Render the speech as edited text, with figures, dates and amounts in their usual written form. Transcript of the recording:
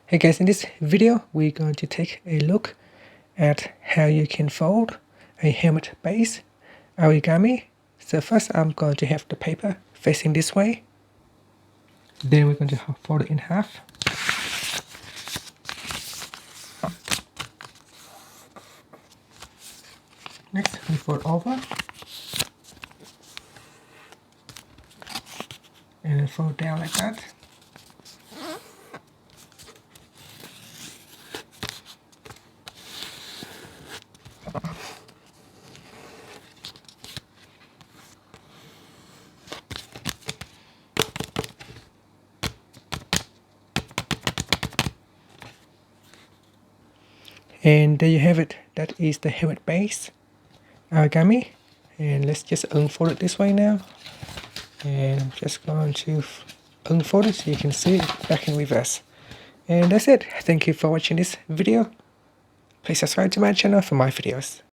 Hey guys, in this video we're going to take a look at how you can fold a helmet base origami. So first I'm going to have the paper facing this way. Then we're going to fold it in half. Next we fold over. And then fold down like that. And there you have it. That is the helmet base origami. And let's just unfold it this way now. And I'm just going to unfold it so you can see it back in reverse. And that's it. Thank you for watching this video. Please subscribe to my channel for more videos.